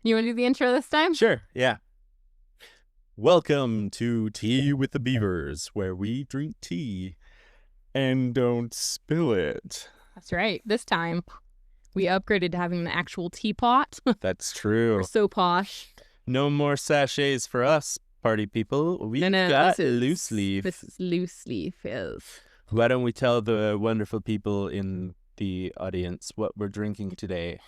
You want to do the intro this time? Sure, yeah. Welcome to Tea with the Beavers, where we drink tea and don't spill it. That's right. This time, we upgraded to having an actual teapot. That's true. We're so posh. No more sachets for us, party people. We've got loose leaf. This is loose leaf, yes. Why don't we tell the wonderful people in the audience what we're drinking today?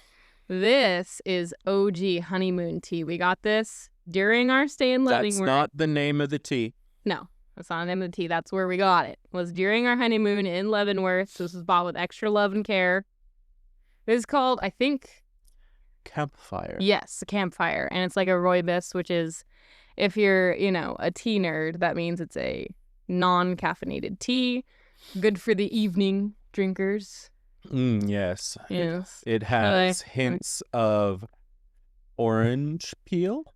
This is OG honeymoon tea. We got this during our stay in Leavenworth. That's not the name of the tea. No, that's not the name of the tea. That's where we got it. Was during our honeymoon in Leavenworth. So this was bought with extra love and care. This is called, I think... Campfire. Yes, a campfire. And it's like a rooibos, which is, if you're, a tea nerd, that means it's a non-caffeinated tea. Good for the evening drinkers. Yes. Yes. It has hints of orange peel.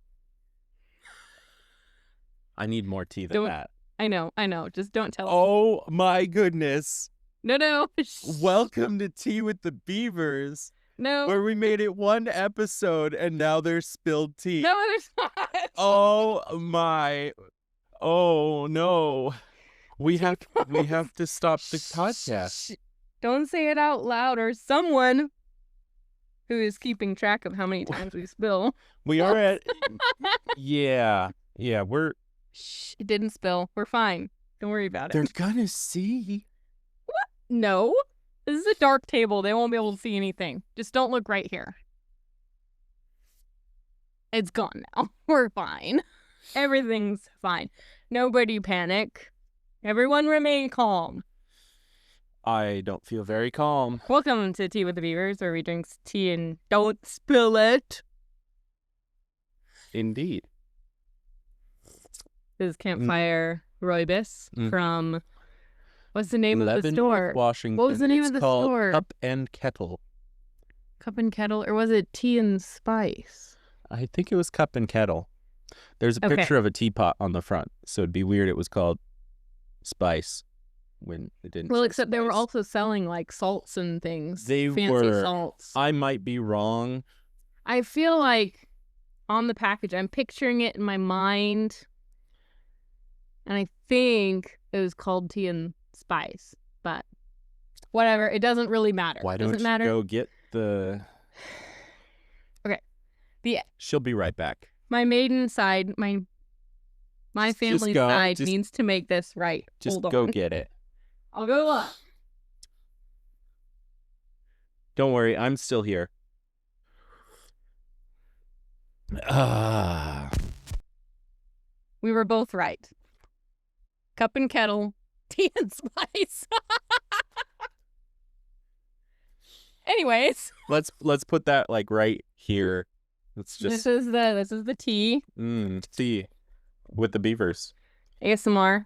I need more tea than that. I know. Just don't tell. Oh my goodness. No. Welcome to Tea with the Beavers. No. Where we made it one episode and now there's spilled tea. No, there's not. Oh my. Oh no. We have to stop the podcast. Don't say it out loud, or someone who is keeping track of how many times we spill. We are at... Yeah, we're... Shh, it didn't spill. We're fine. Don't worry about it. They're gonna see. What? No. This is a dark table. They won't be able to see anything. Just don't look right here. It's gone now. We're fine. Everything's fine. Nobody panic. Everyone remain calm. I don't feel very calm. Welcome to Tea with the Beavers, where we drink tea and don't spill it. Indeed. This is Campfire Rooibos from... What's the name of the store? Washington. What was the name of the store? Cup and Kettle. Cup and Kettle? Or was it Tea and Spice? I think it was Cup and Kettle. There's a picture of a teapot on the front, so it'd be weird it was called Spice when it didn't. Well, except they were also selling like salts and things. Fancy salts. I might be wrong. I feel like on the package, I'm picturing it in my mind, and I think it was called Tea and Spice, but whatever. It doesn't really matter. Why don't you go get the... Okay. She'll be right back. My maiden side, my family side needs to make this right. Just go get it. I'll go look. Don't worry, I'm still here. We were both right. Cup and Kettle, Tea and Spice. Anyways, let's put that like right here. Let's just. This is the tea. Tea with the beavers. ASMR.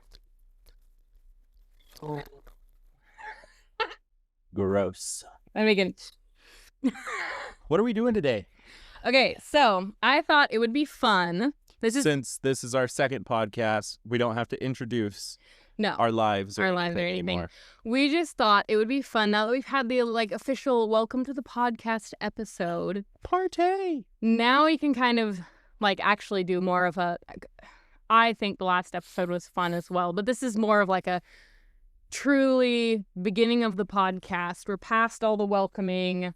Oh. Gross. I'm making. What are we doing today? Okay, so I thought it would be fun. Since this is our second podcast, we don't have to introduce our lives or anything anymore. We just thought it would be fun now that we've had the official welcome to the podcast episode. Party. Now we can kind of actually do more of a... I think the last episode was fun as well, but this is more of a truly beginning of the podcast. We're past all the welcoming.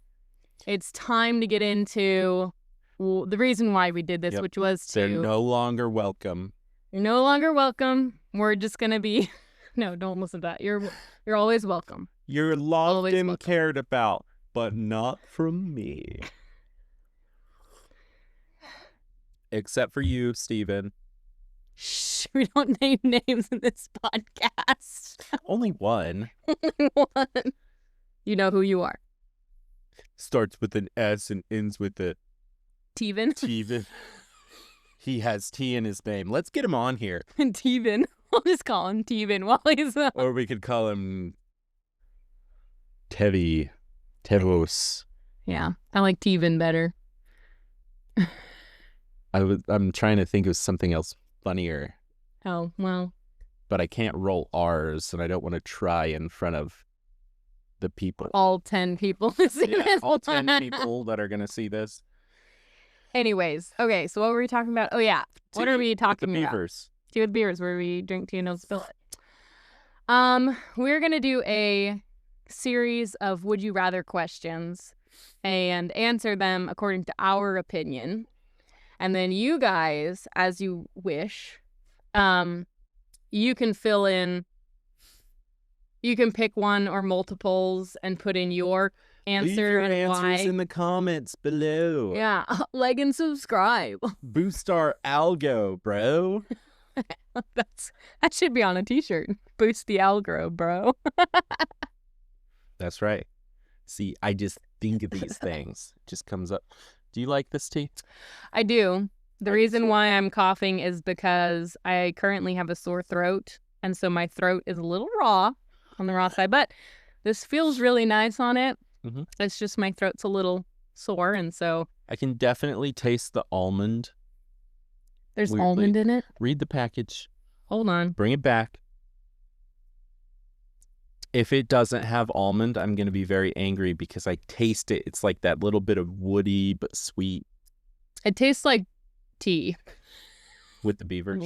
It's time to get into the reason why we did this, which was to... They're no longer welcome. You're no longer welcome. We're just going to be... No, don't listen to that. You're always welcome. You're loved and cared about, but not from me. Except for you, Steven. Shh, we don't name names in this podcast. Only one. Only one. You know who you are. Starts with an S and ends with a... Teven. Teven. He has tea in his name. Let's get him on here. Teven. I'll just call him Teven while he's... Or we could call him... Tevos. Yeah, I like Teven better. I'm trying to think of something else funnier. Oh, well. But I can't roll R's, and I don't want to try in front of the people. All 10 people. Yeah, all 10 people that are going to see this. Anyways, okay, so what were we talking about? Oh, yeah. What are we talking about? Beavers. Tea with beavers, where we drink tea and don't spill it. We're going to do a series of would you rather questions and answer them according to our opinion. And then you guys, as you wish, you can fill in, you can pick one or multiples and put in your answer. Leave your and answers why. in the comments below. Yeah, like and subscribe. Boost our algo, bro. That should be on a t-shirt. Boost the algo, bro. That's right. See, I just think of these things. It just comes up. Do you like this tea? I do. The reason why I'm coughing is because I currently have a sore throat, and so my throat is a little raw on the raw side, but this feels really nice on it. Mm-hmm. It's just my throat's a little sore, and so... I can definitely taste the almond. There's almond in it? Read the package. Hold on. Bring it back. If it doesn't have almond, I'm going to be very angry because I taste it. It's like that little bit of woody but sweet. It tastes like tea. With the beavers.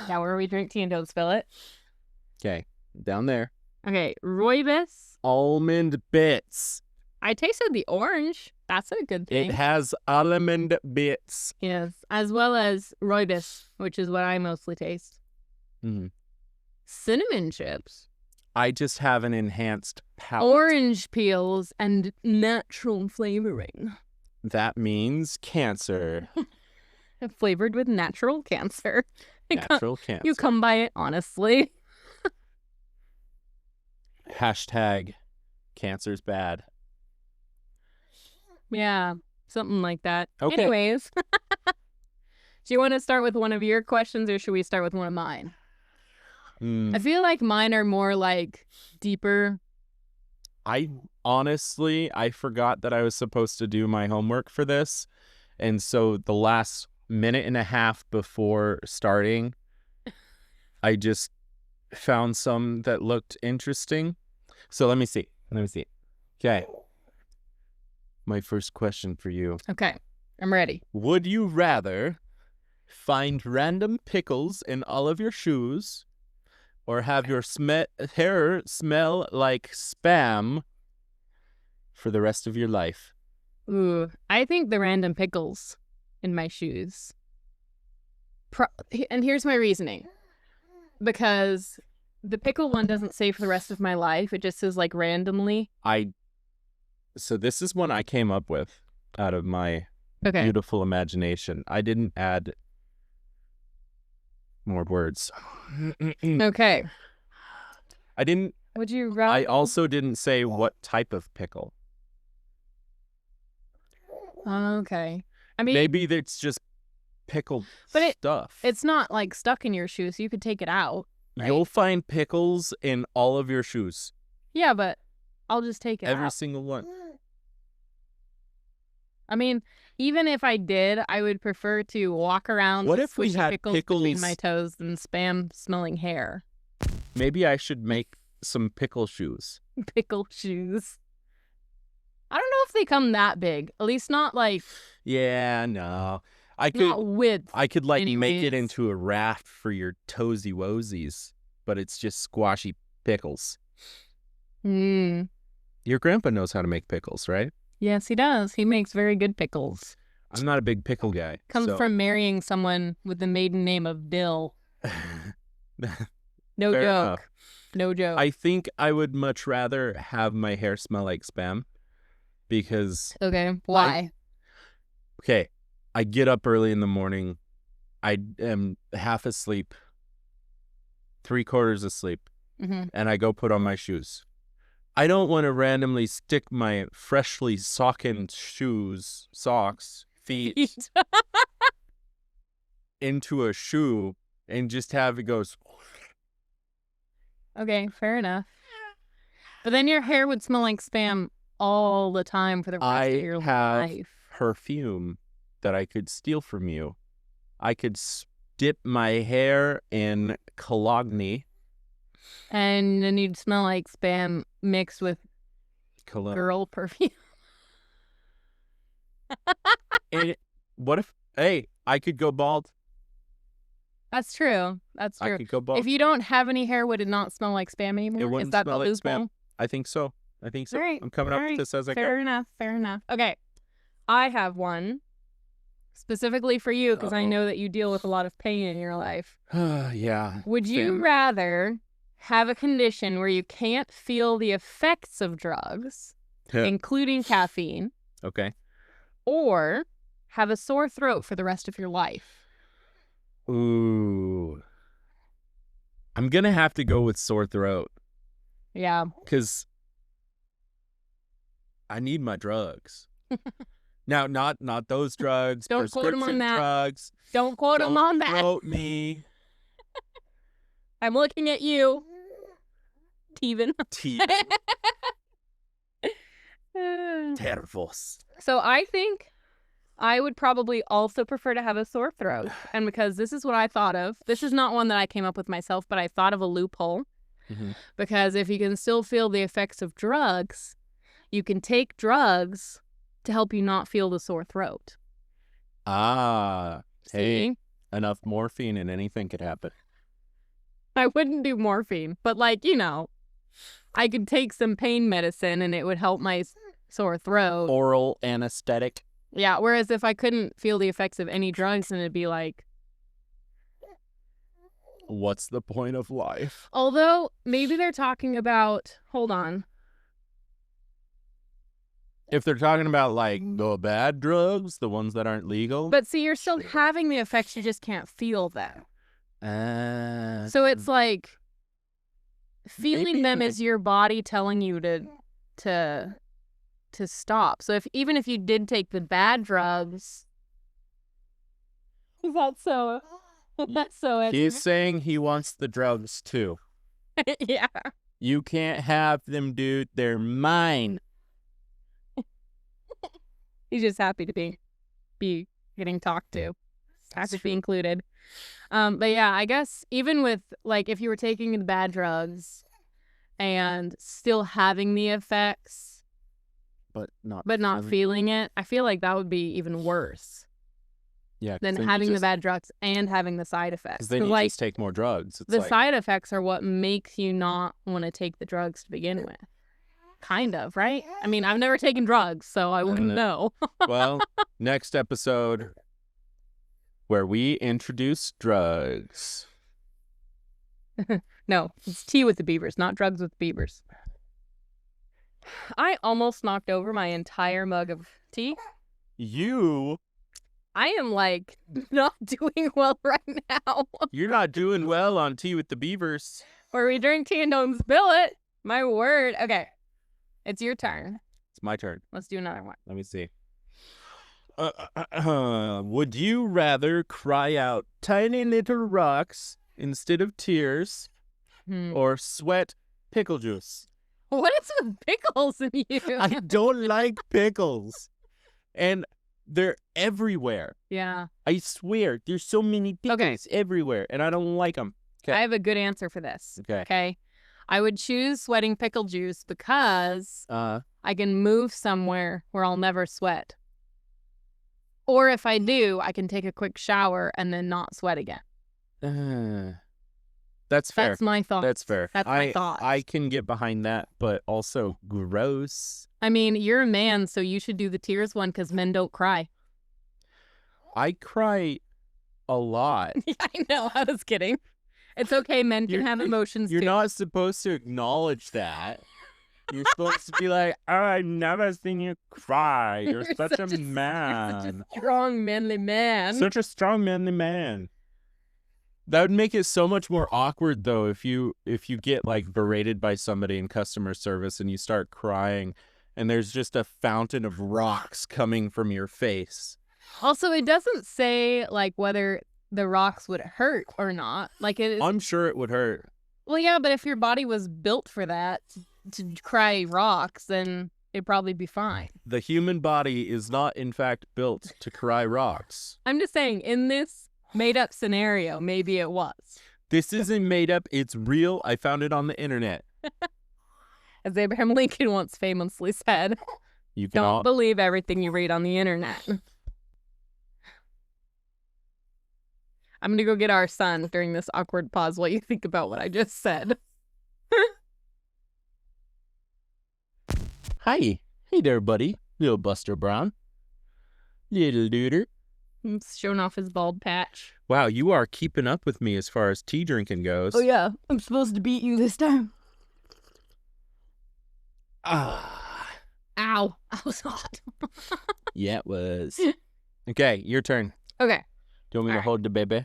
Yeah, where we drink tea and don't spill it. Okay, down there. Okay, rooibos. Almond bits. I tasted the orange. That's a good thing. It has almond bits. Yes, as well as rooibos, which is what I mostly taste. Mm-hmm. Cinnamon chips. I just have an enhanced palate. Orange peels and natural flavoring. That means cancer. Flavored with natural cancer. Natural cancer. You come by it honestly. Hashtag cancer's bad. Yeah, something like that. Okay. Anyways, do you want to start with one of your questions or should we start with one of mine? I feel like mine are more like deeper. I forgot that I was supposed to do my homework for this. And so the last minute and a half before starting, I just found some that looked interesting. So let me see. Okay. My first question for you. Okay, I'm ready. Would you rather find random pickles in all of your shoes or have your hair smell like Spam for the rest of your life? Ooh, I think the random pickles in my shoes. And here's my reasoning. Because the pickle one doesn't say for the rest of my life. It just says like randomly. So this is one I came up with out of my beautiful imagination. I didn't add more words. Okay. I didn't. Would you rather? I also didn't say what type of pickle. Okay. I mean, maybe it's just pickled stuff. It's not like stuck in your shoes, so you could take it out. Right? You'll find pickles in all of your shoes. Yeah, but I'll just take it out. Every single one. I mean, even if I did, I would prefer to walk around what with if we had pickles between my toes than Spam smelling hair. Maybe I should make some pickle shoes. Pickle shoes. I don't know if they come that big. At least not like... Yeah, no. I could like make it into a raft for your toesy woesies, but it's just squashy pickles. Your grandpa knows how to make pickles, right? Yes, he does. He makes very good pickles. I'm not a big pickle guy. Comes from marrying someone with the maiden name of Dill. No joke. Enough. No joke. I think I would much rather have my hair smell like Spam because... Okay, why? I get up early in the morning. I am half asleep, 3/4 asleep, and I go put on my shoes. I don't want to randomly stick my freshly sockened feet, into a shoe and just have it go... Okay, fair enough. But then your hair would smell like Spam all the time for the rest of your life. I have perfume that I could steal from you. I could dip my hair in cologne. And then you'd smell like Spam mixed with cologne. Girl perfume. What if, hey, I could go bald. That's true. That's I true. could go bald. If you don't have any hair, would it not smell like spam anymore? It wouldn't Is that smell the like loophole? spam. I think so. All right. I'm coming up with this as I go. Fair enough. Fair enough. Okay. I have one specifically for you because I know that you deal with a lot of pain in your life. Yeah. Would you rather have a condition where you can't feel the effects of drugs, including caffeine, Okay. or have a sore throat for the rest of your life? Ooh. I'm going to have to go with sore throat. Yeah. Because I need my drugs. Now, not those drugs. Don't quote him on that. Drugs. Don't quote him on that. Don't quote me. I'm looking at you, Steven. Terrible. So I think I would probably also prefer to have a sore throat. And because this is what I thought of. This is not one that I came up with myself, but I thought of a loophole. Mm-hmm. Because if you can still feel the effects of drugs, you can take drugs to help you not feel the sore throat. Ah. Hey, See? enough morphine and anything could happen. I wouldn't do morphine, but like, you know, I could take some pain medicine and it would help my sore throat. Oral anesthetic. Yeah, whereas if I couldn't feel the effects of any drugs, then it'd be like... What's the point of life? Although, maybe they're talking about... Hold on. If they're talking about, like, the bad drugs, the ones that aren't legal. But see, you're still having the effects, you just can't feel them. So it's like... Feeling them is your body telling you to stop. So even if you did take the bad drugs... That's so... That's so... He's saying he wants the drugs, too. Yeah. You can't have them, dude. They're mine. He's just happy to be getting talked to. Happy to be included. But yeah, I guess even with, like, if you were taking the bad drugs and still having the effects, but not feeling it, I feel like that would be even worse. Yeah, than having the bad drugs and having the side effects. Because then you just take more drugs. It's the side effects are what makes you not want to take the drugs to begin with. Kind of, right? I mean, I've never taken drugs, so I wouldn't know. Well, next episode, where we introduce drugs. No, it's tea with the beavers, not drugs with beavers. I almost knocked over my entire mug of tea. I am, like, not doing well right now. You're not doing well on tea with the beavers. Where we drink tea and don't spill it. My word. Okay. It's your turn. It's my turn. Let's do another one. Let me see. Would you rather cry out tiny little rocks instead of tears or sweat pickle juice? What is with pickles in you? I don't like pickles. And they're everywhere. Yeah. I swear, there's so many pickles everywhere, and I don't like them. I have a good answer for this. Okay. I would choose sweating pickle juice because I can move somewhere where I'll never sweat. Or if I do, I can take a quick shower and then not sweat again. That's fair. That's my thought. That's fair. That's my thought. I can get behind that, but also gross. I mean, you're a man, so you should do the tears one because men don't cry. I cry a lot. I know. I was kidding. It's okay. Men can have emotions, You're too. not supposed to acknowledge that. You're supposed to be like, oh, I've never seen you cry. You're such a man. You're such a strong, manly man. Such a strong, manly man. That would make it so much more awkward, though, if you get, like, berated by somebody in customer service and you start crying and there's just a fountain of rocks coming from your face. Also, it doesn't say, like, whether the rocks would hurt or not. Like, I'm sure it would hurt. Well, yeah, but if your body was built for that, to cry rocks, then it'd probably be fine. The human body is not, in fact, built to cry rocks. I'm just saying, in this made-up scenario, maybe it was. This isn't made up. It's real. I found it on the internet. As Abraham Lincoln once famously said, You can don't believe everything you read on the internet. I'm going to go get our son during this awkward pause while you think about what I just said. Hi. Hey there, buddy. Little Buster Brown. Little duder. He's showing off his bald patch. Wow, you are keeping up with me as far as tea drinking goes. Oh, yeah. I'm supposed to beat you this time. Ah. Ow. I was hot. Yeah, it was. Okay, your turn. Okay. Do you want me to hold the baby?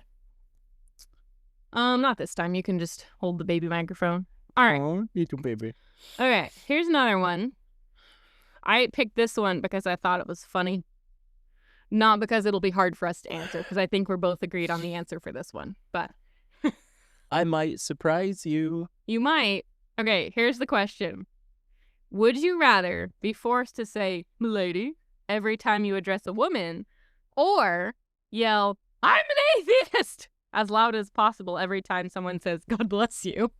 Not this time. You can just hold the baby microphone. All right. Oh, little baby. Okay, here's another one. I picked this one because I thought it was funny. Not because it'll be hard for us to answer, because I think we're both agreed on the answer for this one. But I might surprise you. you might. Okay, here's the question. Would you rather be forced to say, "Milady," every time you address a woman, or yell, "I'm an atheist," as loud as possible every time someone says, "God bless you"?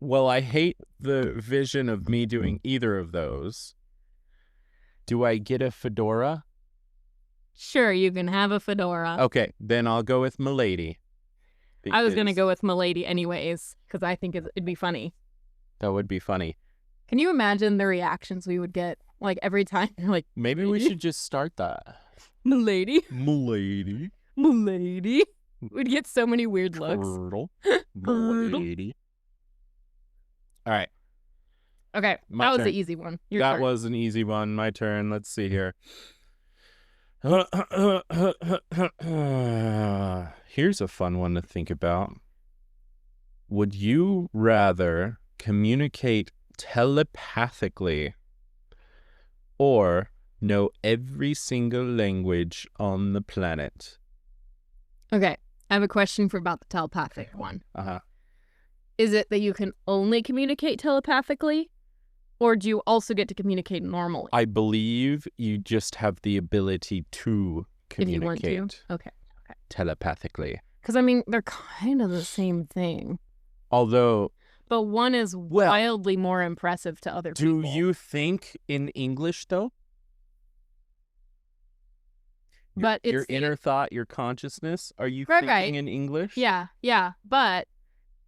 Well, I hate the vision of me doing either of those. Do I get a fedora? Sure, you can have a fedora. Okay, then I'll go with Milady. I was going to go with Milady anyways, because I think it'd be funny. That would be funny. Can you imagine the reactions we would get, like, every time? Like, maybe we should just start that. Milady. Milady. Milady. We'd get so many weird looks. Turtle. Milady. All right. Okay, that was the easy one. That was an easy one. My turn. Let's see here. Here's a fun one to think about. Would you rather communicate telepathically or know every single language on the planet? Okay, I have a question for about the telepathic one. Uh-huh. Is it that you can only communicate telepathically, or do you also get to communicate normally? I believe you just have the ability to communicate. If you want to? Okay. Telepathically. Because, I mean, they're kind of the same thing. Although... But one is wildly more impressive to other people. Do you think in English, though? But your inner thought, your consciousness, are you right, thinking in English? Yeah. But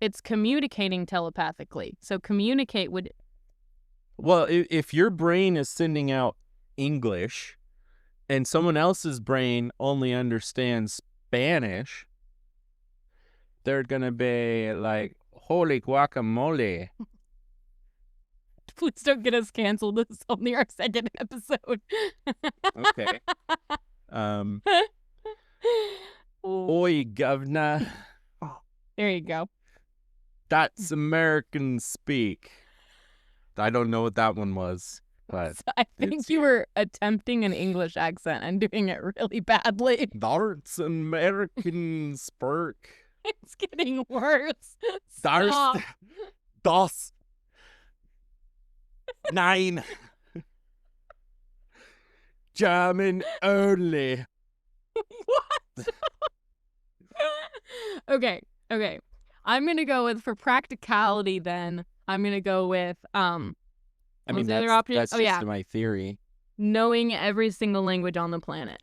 it's communicating telepathically. So communicate would... Well, if your brain is sending out English and someone else's brain only understands Spanish, they're going to be like, holy guacamole. Please don't get us canceled. This is only our second episode. Okay. Oi, governor. There you go. That's American speak. I don't know what that one was, but so I think you were attempting an English accent and doing it really badly. That's American speak. It's getting worse. Das. 9. German only. What? Okay. I'm gonna go with, for practicality then, I'm gonna go with I mean, that's just my theory. Knowing every single language on the planet.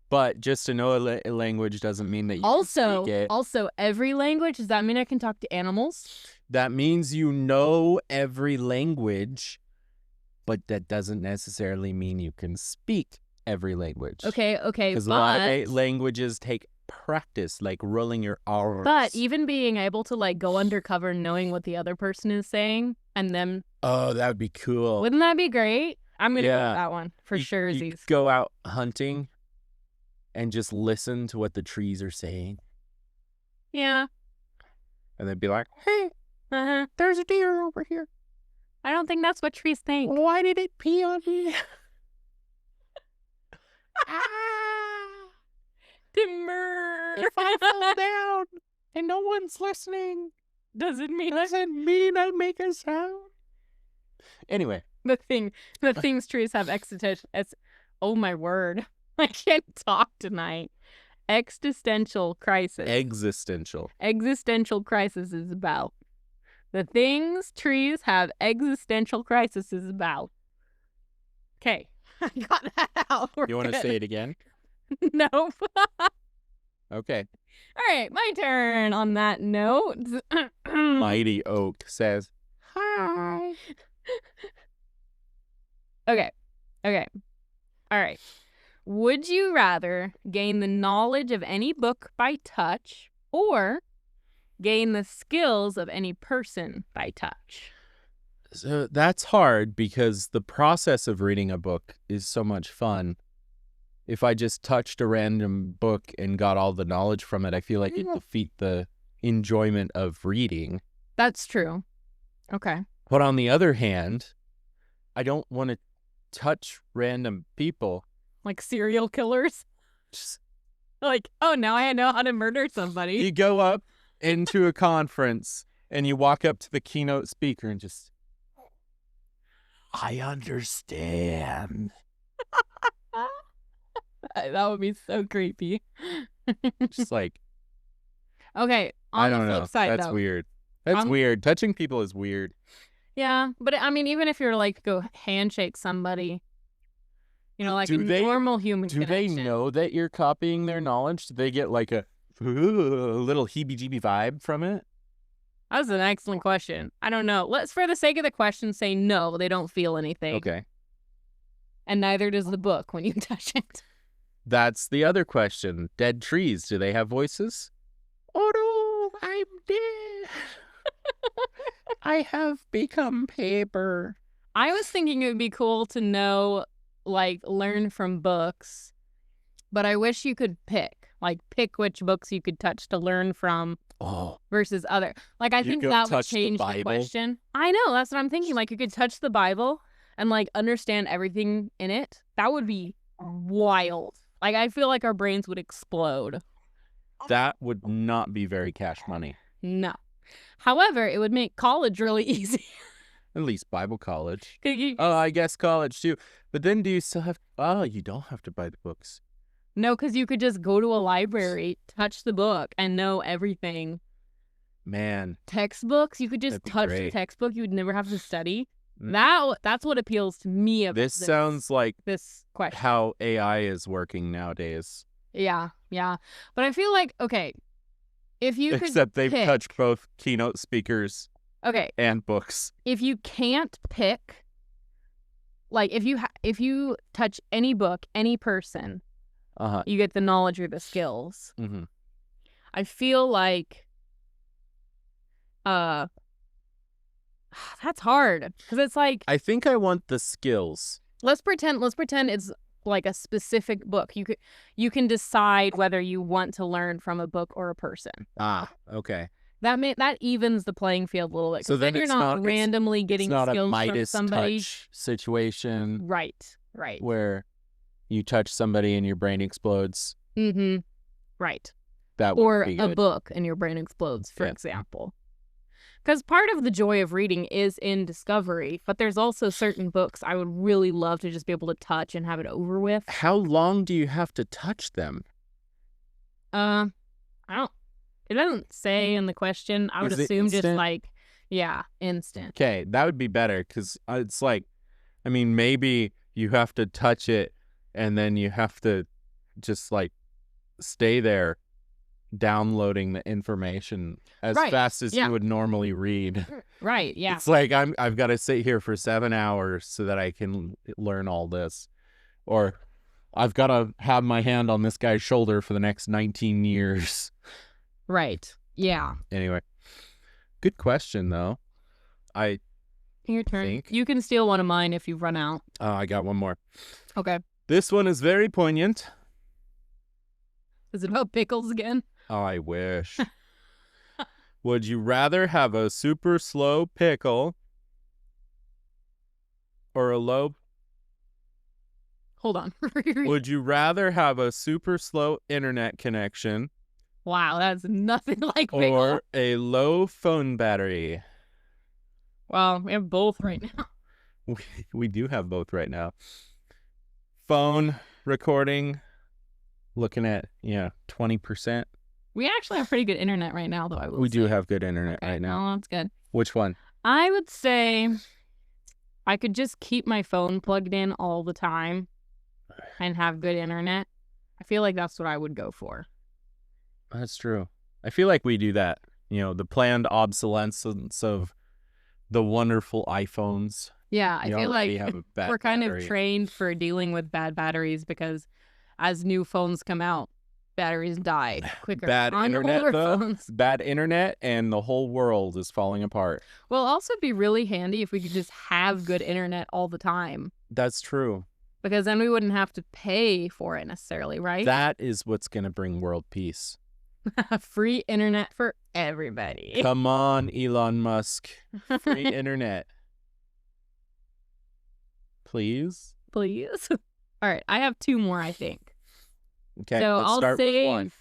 But just to know a language doesn't mean that you can speak it. Also, every language, does that mean I can talk to animals? That means you know every language, but that doesn't necessarily mean you can speak every language. Okay, because a lot of languages take practice, like rolling your R's. But even being able to, like, go undercover knowing what the other person is saying and then... Oh, that would be cool. Wouldn't that be great? I'm going to go with that one for sure. You go out hunting and just listen to what the trees are saying. Yeah. And then be like, hey, there's a deer over here. I don't think that's what trees think. Why did it pee on me? Timber. If I fall down and no one's listening, doesn't mean I make a sound. Anyway. The things trees have existential... Oh, my word. I can't talk tonight. Existential crisis. Existential crisis is about. The things trees have existential crisis is about. Okay. I got that out. You want to say it again? Nope. Okay. All right, my turn on that note. Mighty Oak says, hi. Okay. All right. Would you rather gain the knowledge of any book by touch or gain the skills of any person by touch? So that's hard because the process of reading a book is so much fun. If I just touched a random book and got all the knowledge from it, I feel like it'd defeat the enjoyment of reading. That's true. Okay. But on the other hand, I don't want to touch random people. Like serial killers? Just, Like, oh, now I know how to murder somebody. you go up into a conference and you walk up to the keynote speaker and just, I understand. That would be so creepy. Just like, Okay, I on the don't know. flip side, That's though. weird. That's weird. Touching people is weird. Yeah, but I mean, even if you're like go handshake somebody, you know, like a normal human Do connection. they know that you're copying their knowledge? Do they get like a little heebie-jeebie vibe from it? That's an excellent question. I don't know. Let's, for the sake of the question, say no, they don't feel anything. Okay. And neither does the book when you touch it. That's the other question. Dead trees, do they have voices? Oh no, I'm dead. I have become paper. I was thinking it would be cool to know, like, learn from books, but I wish you could pick which books you could touch to learn from versus other. Like, I think that would change the question. I know, that's what I'm thinking. Like, you could touch the Bible and, like, understand everything in it. That would be wild. Like, I feel like our brains would explode. That would not be very cash money. No. However, it would make college really easy. At least Bible college. You... Oh, I guess college too. But then do you still have... Oh, you don't have to buy the books. No, because you could just go to a library, touch the book, and know everything. Man. Textbooks, you could just touch the textbook. You would never have to study. That's what appeals to me about this sounds like this question. How AI is working nowadays. Yeah. But I feel like, okay, if you could Except they've pick, touched both keynote speakers and books. If you can't pick, like if you touch any book, any person, you get the knowledge or the skills. Mm-hmm. I feel like that's hard because it's like, I think I want the skills. Let's pretend it's like a specific book. You can decide whether you want to learn from a book or a person. Okay. That evens the playing field a little bit. So then you're not randomly getting skills from somebody. It's not a Midas touch situation. Right. Where you touch somebody and your brain explodes. Mm-hmm. Right. That would be good. Or a book and your brain explodes, for example. Because part of the joy of reading is in discovery, but there's also certain books I would really love to just be able to touch and have it over with. How long do you have to touch them? I don't. It doesn't say in the question. I would assume just like, instant. Okay, that would be better because it's like, I mean, maybe you have to touch it and then you have to just like stay there downloading the information as fast as you would normally read. Right, yeah. It's like I've got to sit here for 7 hours so that I can learn all this. Or I've got to have my hand on this guy's shoulder for the next 19 years. Right, yeah. Anyway, good question, though. Your turn. You can steal one of mine if you've run out. I got one more. Okay. This one is very poignant. Is it about pickles again? Oh, I wish. Would you rather have a super slow pickle or a low... Hold on. Would you rather have a super slow internet connection? Wow, that's nothing like pickle. Or a low phone battery? Well, we have both right now. We do have both right now. Phone recording, looking at 20%. We actually have pretty good internet right now, though. We do have good internet right now. Oh, that's good. Which one? I would say I could just keep my phone plugged in all the time and have good internet, I feel like that's what I would go for. That's true. I feel like we do that. The planned obsolescence of the wonderful iPhones. Yeah, I feel like have a bad we're kind battery. of trained for dealing with bad batteries because as new phones come out, batteries die quicker. Bad on internet, older though. phones. Bad internet, and the whole world is falling apart. Well, also be really handy if we could just have good internet all the time. That's true. Because then we wouldn't have to pay for it necessarily, right? That is what's going to bring world peace. Free internet for everybody. Come on, Elon Musk. Free internet. Please? Please. All right, I have 2 more, I think. Okay, so let's I'll start save. with one.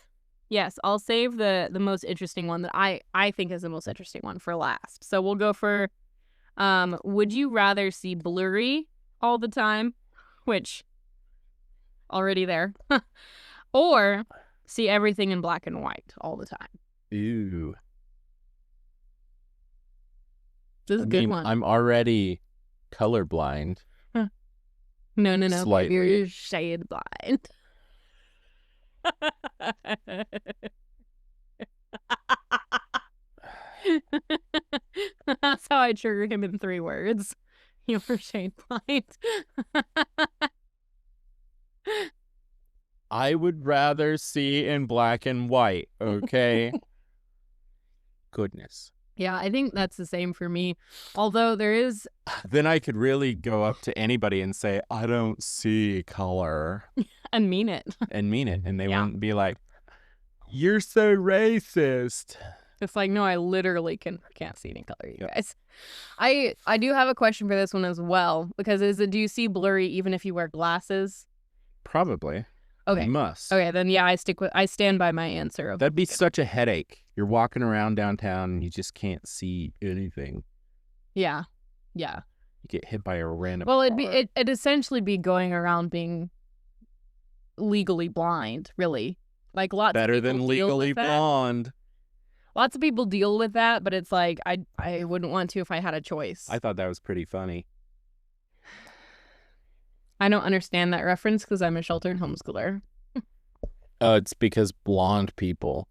Yes, I'll save the most interesting one that I think is the most interesting one for last. So we'll go for, would you rather see blurry all the time, which already there, or see everything in black and white all the time? Ew. This is a good one. I'm already colorblind. No, Slightly. you're shade blind. That's how I triggered him in 3 words. You were shade blind. I would rather see in black and white, okay? Goodness. Yeah, I think that's the same for me. Although there is... Then I could really go up to anybody and say, I don't see color. and mean it. And they wouldn't be like, you're so racist. It's like, no, I literally can't see any color, you guys. I do have a question for this one as well. Because do you see blurry even if you wear glasses? Probably. Okay. You must. Okay, then yeah, I stand by my answer. That'd be such a headache. You're walking around downtown and you just can't see anything. Yeah. You get hit by a random Well, car. it'd essentially be going around being legally blind, really. Like lots better of people than deal legally with that. blonde. Lots of people deal with that, but it's like I wouldn't want to if I had a choice. I thought that was pretty funny. I don't understand that reference because I'm a sheltered homeschooler. It's because blonde people.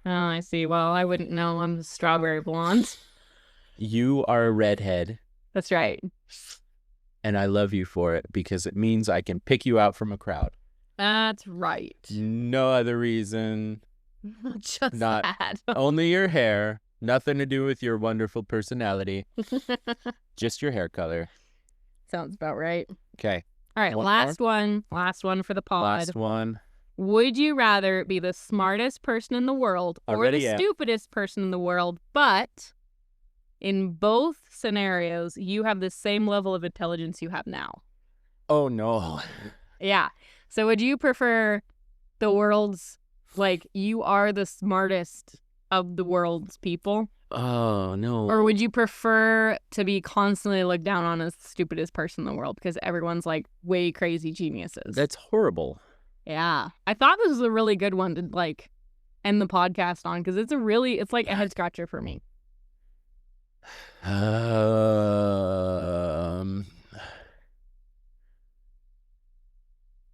Oh, I see. Well, I wouldn't know. I'm strawberry blonde. You are a redhead. That's right. And I love you for it because it means I can pick you out from a crowd. That's right. No other reason. Just Not that. only your hair. Nothing to do with your wonderful personality. Just your hair color. Sounds about right. Okay. All right, last one for the pod. Last one. Would you rather be the smartest person in the world or the stupidest person in the world, but in both scenarios, you have the same level of intelligence you have now? Oh, no. Yeah. So would you prefer the world's, like, you are the smartest of the world's people? Oh, no. Or would you prefer to be constantly looked down on as the stupidest person in the world because everyone's, like, way crazy geniuses? That's horrible. Yeah. I thought this was a really good one to, like, end the podcast on because it's like a head scratcher for me.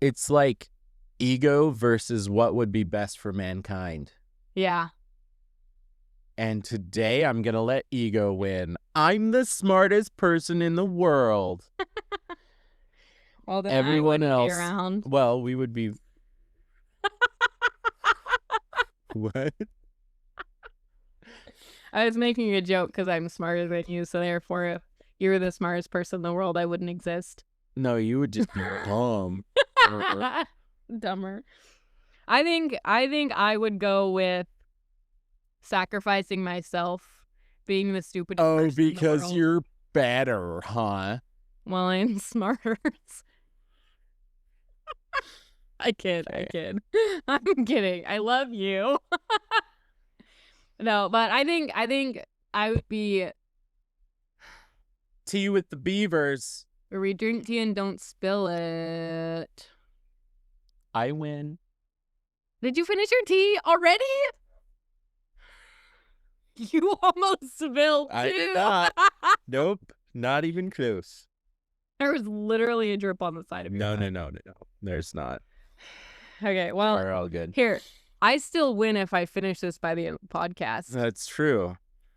It's like ego versus what would be best for mankind. Yeah. And today I'm going to let ego win. I'm the smartest person in the world. Well, then everyone else. Be around. Well, we would be. What? I was making a joke because I'm smarter than you, so therefore, if you were the smartest person in the world, I wouldn't exist. No, you would just be dumb. Dumber. I think I would go with sacrificing myself, being the stupidest person in the because world. you're better, huh? Well, I'm smarter. I kid. I'm kidding. I love you. No, but I think I would be tea with the beavers. where we drink tea and don't spill it. I win. Did you finish your tea already? You almost spilled. I did not. Nope, not even close. There was literally a drip on the side of your No. There's not. Okay, well, We're all good. here. I still win if I finish this by the end of the podcast. That's true.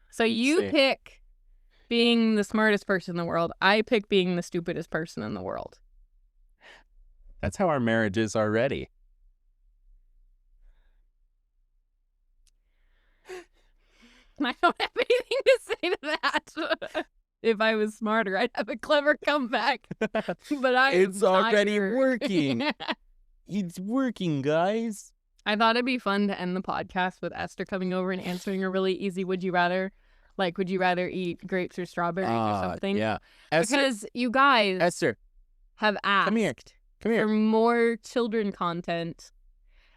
So you pick being the smartest person in the world. I pick being the stupidest person in the world. That's how our marriage is already. I don't have anything to say to that. If I was smarter, I'd have a clever comeback. But It's already tired. working. It's working, guys. I thought it'd be fun to end the podcast with Esther coming over and answering a really easy would you rather. Like, would you rather eat grapes or strawberries or something? Yeah. Esther, Because you guys have asked come here. for more children content.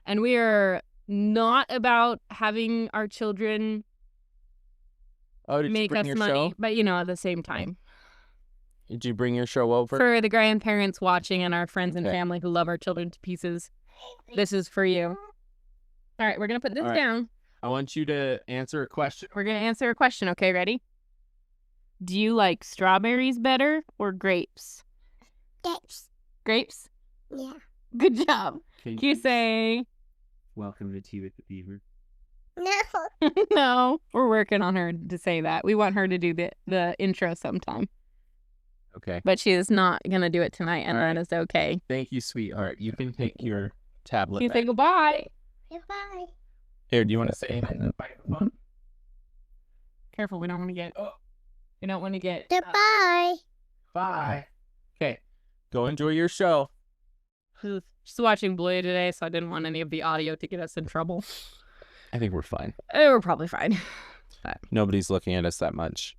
And we are not about having our children make us money. Show? But, you know, at the same time. Did you bring your show over? For the grandparents watching and our friends and family who love our children to pieces, this is for you. All right, we're going to put this down. I want you to answer a question. We're going to answer a question. Okay, ready? Do you like strawberries better or grapes? Grapes. Grapes? Yeah. Good job. Can you say... Welcome to Tea with the Beaver. No. No, we're working on her to say that. We want her to do the intro sometime. Okay. But she is not going to do it tonight, and that is okay. Thank you, sweetheart. You can take your tablet You back. say goodbye. Goodbye. Here, do you want to say anything in the microphone? Careful, we don't want to get... We don't want to get... Goodbye. Bye. Okay. Go enjoy your show. Just watching Bluey today, so I didn't want any of the audio to get us in trouble. I think we're fine. We're probably fine. But... Nobody's looking at us that much.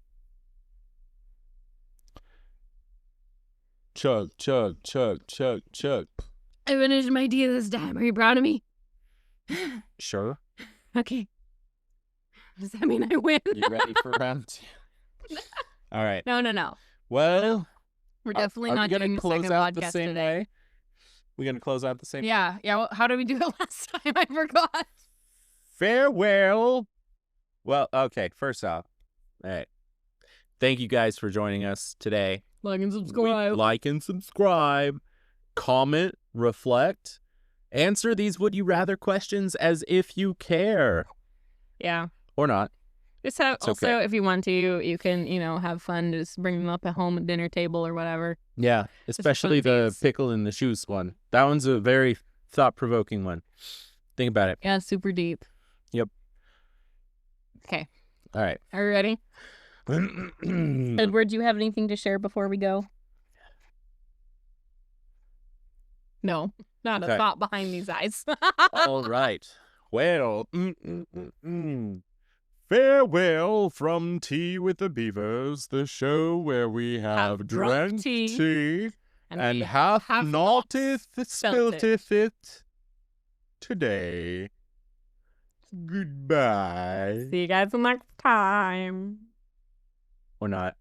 Chug, chug, chug, chug, chug. I finished my tea this time. Are you proud of me? Sure. Okay. Does that mean I win? You ready for round two? All right. No. Well, We're definitely are not we gonna doing the close second out podcast the same today. way? We're going to close out the same way? Yeah. Well, how did we do it last time? I forgot. Farewell. Well, okay. First off, all right. Thank you guys for joining us today. Like and subscribe. Like and subscribe. Comment, reflect, answer these would you rather questions as if you care. Yeah. Or not. Just have, It's also, okay. if you want to, you can, have fun. Just bring them up at home at dinner table or whatever. Yeah, especially the funsies. pickle in the shoes one. That one's a very thought-provoking one. Think about it. Yeah, super deep. Yep. Okay. All right. Are you ready? Edward, do you have anything to share before we go? No. Not Okay. a thought behind these eyes. All right. Well, farewell from Tea with the Beavers, the show where we have drank tea and we half have naughteth spelt it. spilteth it today. Goodbye. See you guys next time. Or not.